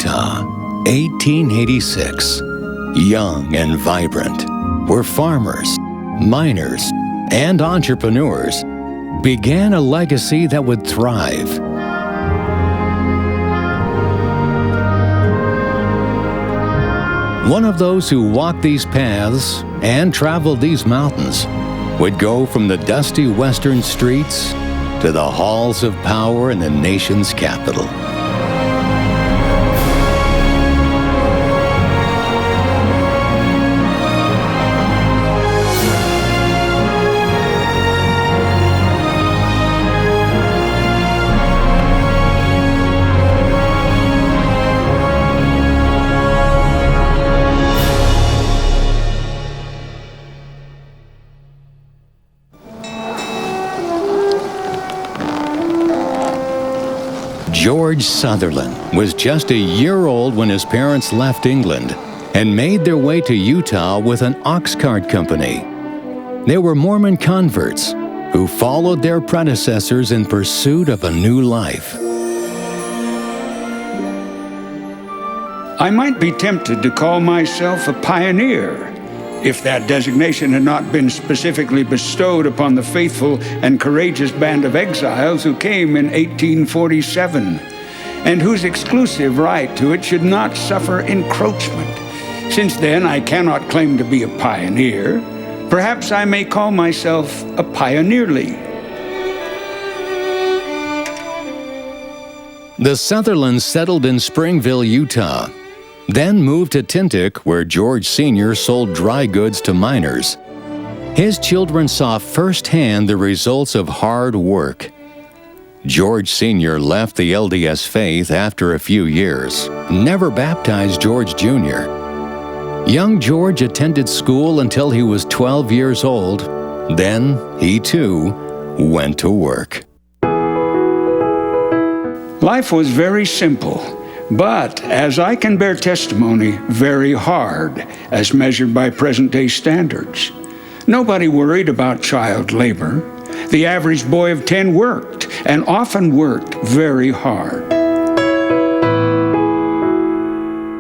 Utah, 1886, young and vibrant, where farmers, miners, and entrepreneurs began a legacy that would thrive. One of those who walked these paths and traveled these mountains would go from the dusty western streets to the halls of power in the nation's capital. George Sutherland was just a year old when his parents left England and made their way to Utah with an ox cart company. They were Mormon converts who followed their predecessors in pursuit of a new life. I might be tempted to call myself a pioneer, if that designation had not been specifically bestowed upon the faithful and courageous band of exiles who came in 1847, and whose exclusive right to it should not suffer encroachment. Since then, I cannot claim to be a pioneer. Perhaps I may call myself a pioneerly. The Sutherlands settled in Springville, Utah, then moved to Tintic, where George Sr. sold dry goods to miners. His children saw firsthand the results of hard work. George Sr. left the LDS faith after a few years, never baptized George Jr. Young George attended school until he was 12 years old. Then he, too, went to work. Life was very simple, but, as I can bear testimony, very hard, as measured by present-day standards. Nobody worried about child labor. The average boy of 10 worked, and often worked very hard.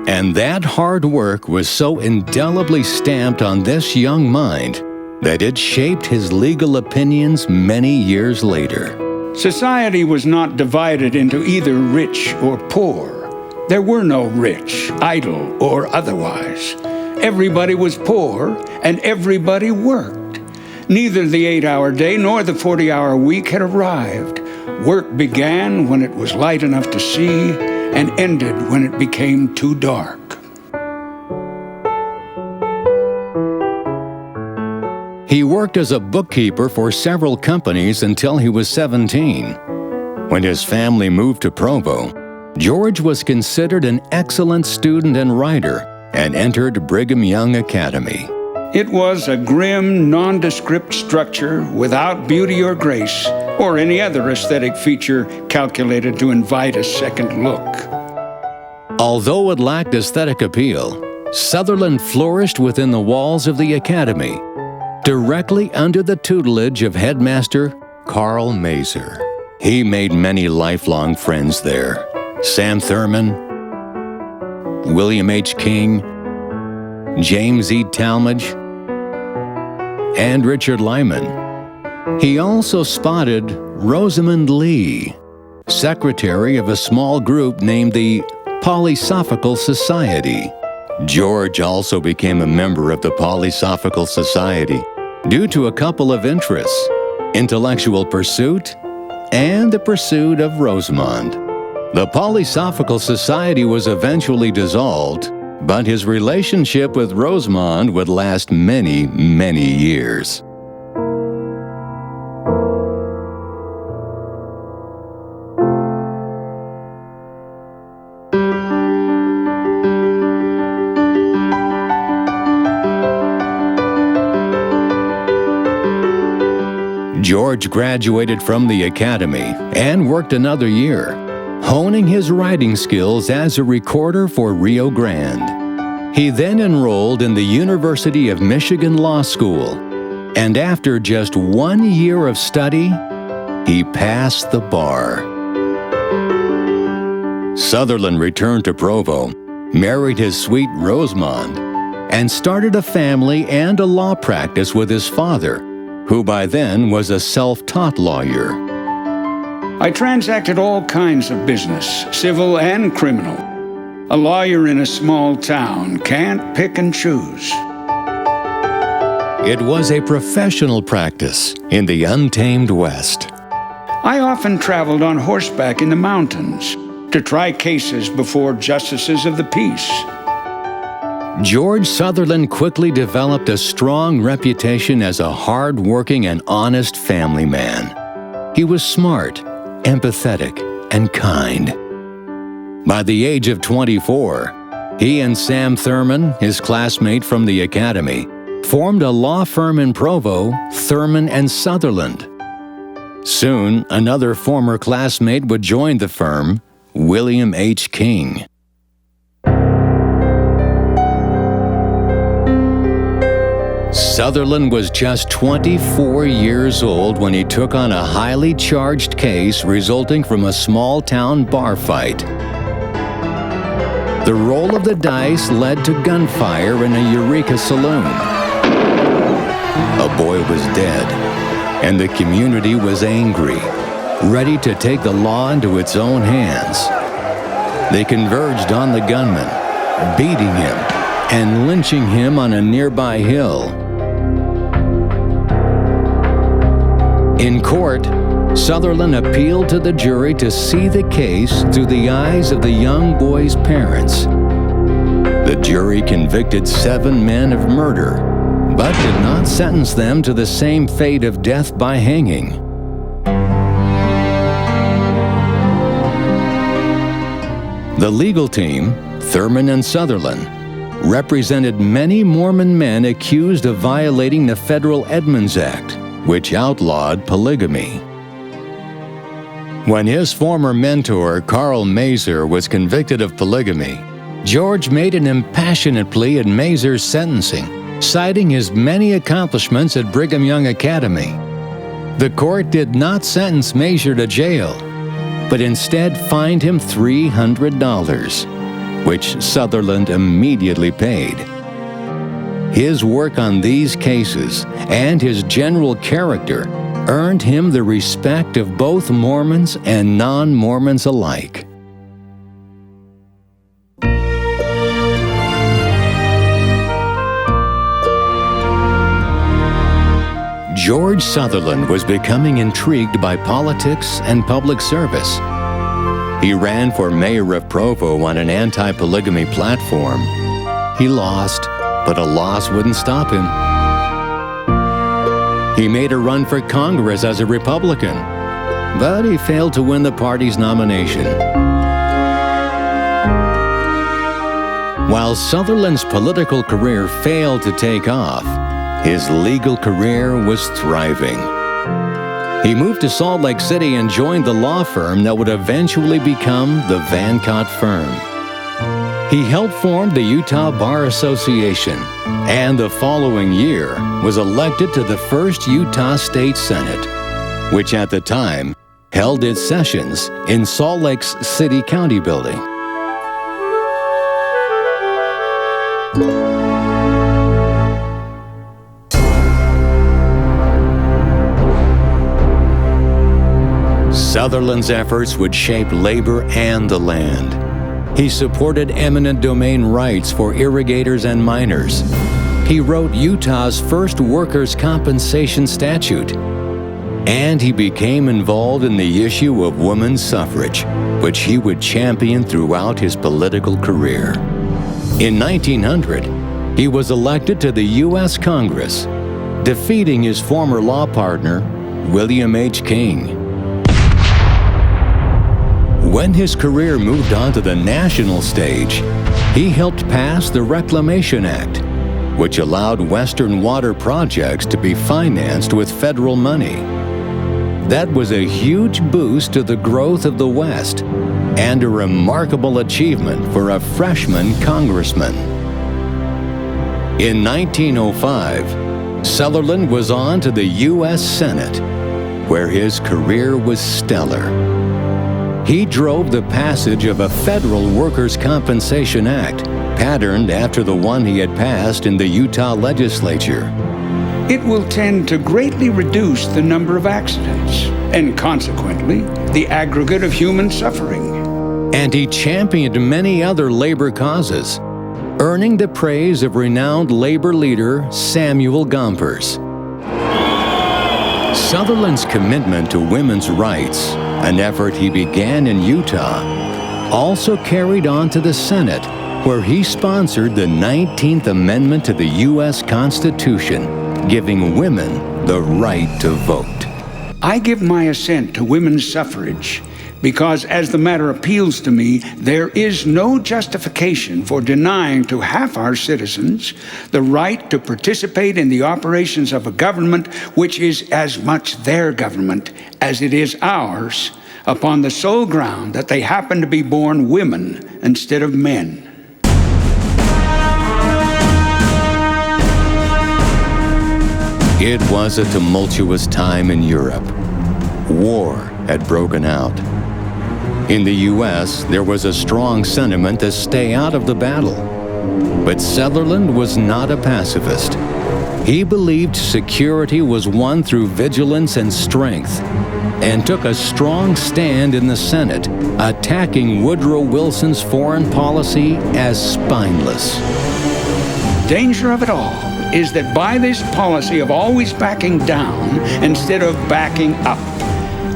And that hard work was so indelibly stamped on this young mind that it shaped his legal opinions many years later. Society was not divided into either rich or poor. There were no rich, idle, or otherwise. Everybody was poor, and everybody worked. Neither the 8-hour day nor the 40-hour week had arrived. Work began when it was light enough to see, and ended when it became too dark. He worked as a bookkeeper for several companies until he was 17. When his family moved to Provo, George was considered an excellent student and writer and entered Brigham Young Academy. It was a grim, nondescript structure without beauty or grace, or any other aesthetic feature calculated to invite a second look. Although it lacked aesthetic appeal, Sutherland flourished within the walls of the academy, directly under the tutelage of headmaster Carl Mazer. He made many lifelong friends there. Sam Thurman, William H. King, James E. Talmadge, and Richard Lyman. He also spotted Rosamond Lee, secretary of a small group named the Polysophical Society. George also became a member of the Polysophical Society due to a couple of interests: intellectual pursuit and the pursuit of Rosamond. The Polysophical Society was eventually dissolved, but his relationship with Rosamond would last many, many years. George graduated from the academy and worked another year, honing his writing skills as a recorder for Rio Grande. He then enrolled in the University of Michigan Law School, and after just 1 year of study, he passed the bar. Sutherland returned to Provo, married his sweet Rosamond, and started a family and a law practice with his father, who by then was a self-taught lawyer. I transacted all kinds of business, civil and criminal. A lawyer in a small town can't pick and choose. It was a professional practice in the untamed West. I often traveled on horseback in the mountains to try cases before justices of the peace. George Sutherland quickly developed a strong reputation as a hard-working and honest family man. He was smart, empathetic, and kind. By the age of 24, he and Sam Thurman, his classmate from the academy, formed a law firm in Provo, Thurman and Sutherland. Soon, another former classmate would join the firm, William H. King. Sutherland was just 24 years old when he took on a highly charged case resulting from a small-town bar fight. The roll of the dice led to gunfire in a Eureka saloon. A boy was dead, and the community was angry, ready to take the law into its own hands. They converged on the gunman, beating him and lynching him on a nearby hill. In court, Sutherland appealed to the jury to see the case through the eyes of the young boy's parents. The jury convicted 7 men of murder, but did not sentence them to the same fate of death by hanging. The legal team, Thurman and Sutherland, represented many Mormon men accused of violating the Federal Edmunds Act, which outlawed polygamy. When his former mentor, Carl Mazer, was convicted of polygamy, George made an impassioned plea at Mazer's sentencing, citing his many accomplishments at Brigham Young Academy. The court did not sentence Mazer to jail, but instead fined him $300, which Sutherland immediately paid. His work on these cases and his general character earned him the respect of both Mormons and non-Mormons alike. George Sutherland was becoming intrigued by politics and public service. He ran for mayor of Provo on an anti-polygamy platform. He lost, but a loss wouldn't stop him. He made a run for Congress as a Republican, but he failed to win the party's nomination. While Sutherland's political career failed to take off, his legal career was thriving. He moved to Salt Lake City and joined the law firm that would eventually become the Vancott firm. He helped form the Utah Bar Association, and the following year was elected to the first Utah State Senate, which at the time held its sessions in Salt Lake's City County building. Sutherland's efforts would shape labor and the land. He supported eminent domain rights for irrigators and miners. He wrote Utah's first workers' compensation statute. And he became involved in the issue of women's suffrage, which he would champion throughout his political career. In 1900, he was elected to the U.S. Congress, defeating his former law partner, William H. King. When his career moved on to the national stage, he helped pass the Reclamation Act, which allowed Western water projects to be financed with federal money. That was a huge boost to the growth of the West and a remarkable achievement for a freshman congressman. In 1905, Sutherland was on to the U.S. Senate, where his career was stellar. he drove the passage of a federal workers' compensation act, patterned after the one he had passed in the Utah legislature. It will tend to greatly reduce the number of accidents and, consequently, the aggregate of human suffering. And he championed many other labor causes, earning the praise of renowned labor leader Samuel Gompers. Sutherland's commitment to women's rights, an effort he began in Utah, also carried on to the Senate, where he sponsored the 19th Amendment to the U.S. Constitution, giving women the right to vote. I give my assent to women's suffrage because, as the matter appeals to me, there is no justification for denying to half our citizens the right to participate in the operations of a government which is as much their government as it is ours, upon the sole ground that they happen to be born women instead of men. It was a tumultuous time in Europe. War had broken out. In the U.S., there was a strong sentiment to stay out of the battle. But Sutherland was not a pacifist. He believed security was won through vigilance and strength, and took a strong stand in the Senate, attacking Woodrow Wilson's foreign policy as spineless. Danger of it all is that by this policy of always backing down instead of backing up,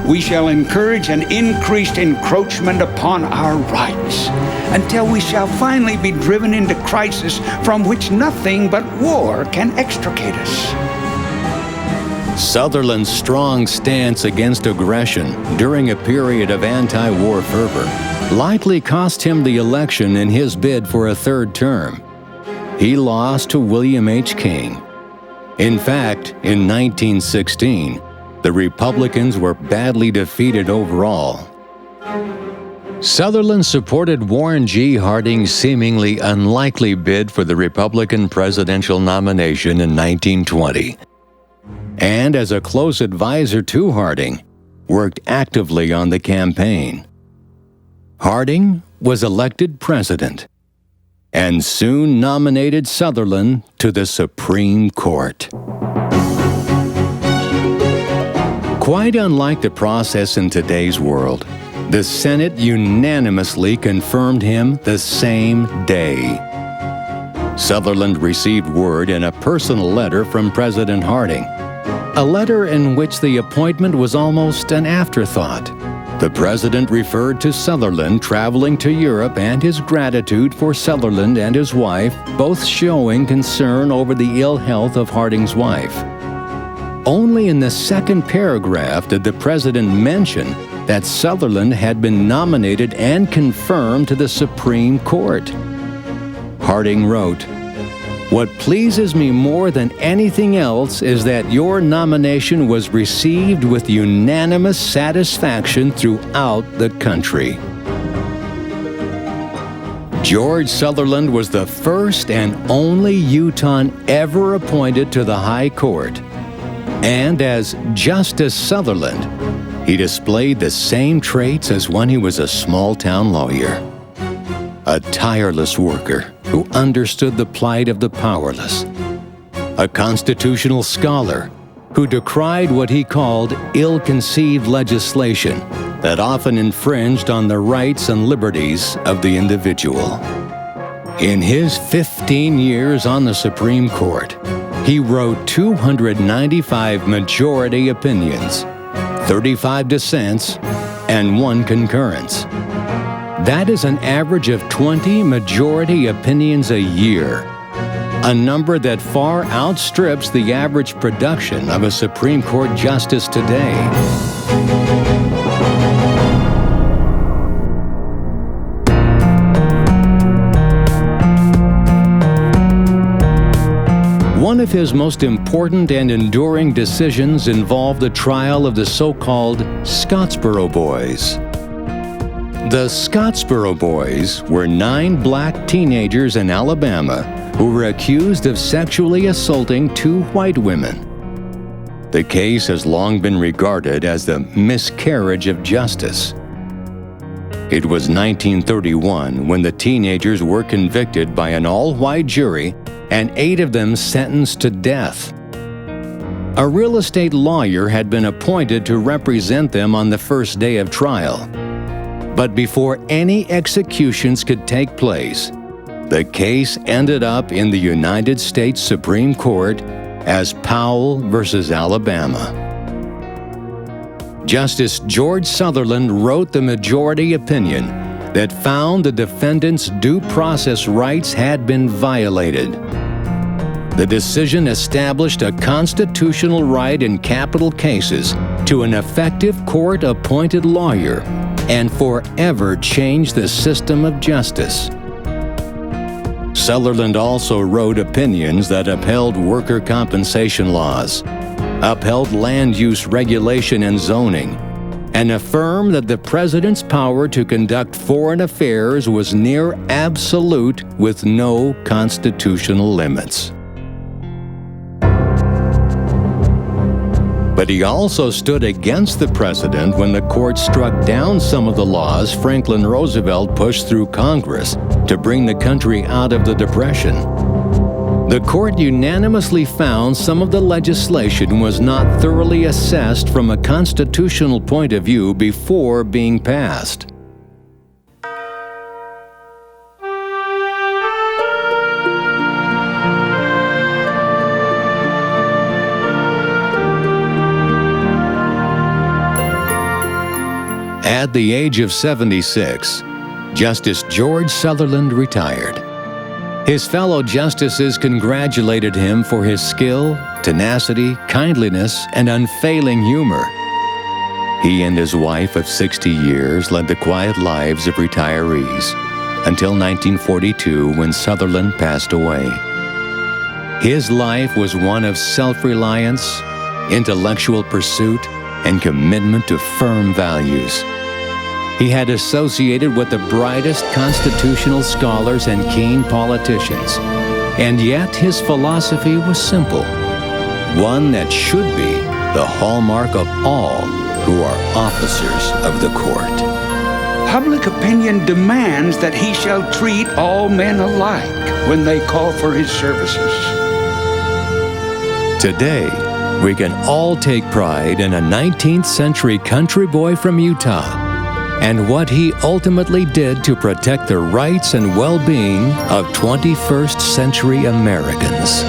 we shall encourage an increased encroachment upon our rights until we shall finally be driven into crisis from which nothing but war can extricate us. Sutherland's strong stance against aggression during a period of anti-war fervor likely cost him the election in his bid for a third term. He lost to William H. King. In fact, in 1916, the Republicans were badly defeated overall. Sutherland supported Warren G. Harding's seemingly unlikely bid for the Republican presidential nomination in 1920. And as a close advisor to Harding, worked actively on the campaign. Harding was elected president and soon nominated Sutherland to the Supreme Court. Quite unlike the process in today's world, the Senate unanimously confirmed him the same day. Sutherland received word in a personal letter from President Harding, a letter in which the appointment was almost an afterthought. The president referred to Sutherland traveling to Europe and his gratitude for Sutherland and his wife, both showing concern over the ill health of Harding's wife. Only in the second paragraph did the president mention that Sutherland had been nominated and confirmed to the Supreme Court. Harding wrote, "What pleases me more than anything else is that your nomination was received with unanimous satisfaction throughout the country." George Sutherland was the first and only Utahn ever appointed to the High Court. And as Justice Sutherland, he displayed the same traits as when he was a small-town lawyer. A tireless worker who understood the plight of the powerless. A constitutional scholar who decried what he called ill-conceived legislation that often infringed on the rights and liberties of the individual. In his 15 years on the Supreme Court, he wrote 295 majority opinions, 35 dissents, and 1 concurrence. That is an average of 20 majority opinions a year, a number that far outstrips the average production of a Supreme Court justice today. One of his most important and enduring decisions involved the trial of the so-called Scottsboro Boys. The Scottsboro Boys were 9 black teenagers in Alabama who were accused of sexually assaulting 2 white women. The case has long been regarded as the miscarriage of justice. It was 1931 when the teenagers were convicted by an all-white jury and 8 of them sentenced to death. A real estate lawyer had been appointed to represent them on the first day of trial. But before any executions could take place, the case ended up in the United States Supreme Court as Powell versus Alabama. Justice George Sutherland wrote the majority opinion that found the defendant's due process rights had been violated. The decision established a constitutional right in capital cases to an effective court-appointed lawyer and forever changed the system of justice. Sutherland also wrote opinions that upheld worker compensation laws, upheld land use regulation and zoning, and affirmed that the president's power to conduct foreign affairs was near absolute with no constitutional limits. But he also stood against the president when the court struck down some of the laws Franklin Roosevelt pushed through Congress to bring the country out of the Depression. The court unanimously found some of the legislation was not thoroughly assessed from a constitutional point of view before being passed. At the age of 76, Justice George Sutherland retired. His fellow justices congratulated him for his skill, tenacity, kindliness, and unfailing humor. He and his wife of 60 years led the quiet lives of retirees until 1942 when Sutherland passed away. His life was one of self-reliance, intellectual pursuit, and commitment to firm values. He had associated with the brightest constitutional scholars and keen politicians, and yet his philosophy was simple, one that should be the hallmark of all who are officers of the court. Public opinion demands that he shall treat all men alike when they call for his services. Today, we can all take pride in a 19th century country boy from Utah and what he ultimately did to protect the rights and well-being of 21st century Americans.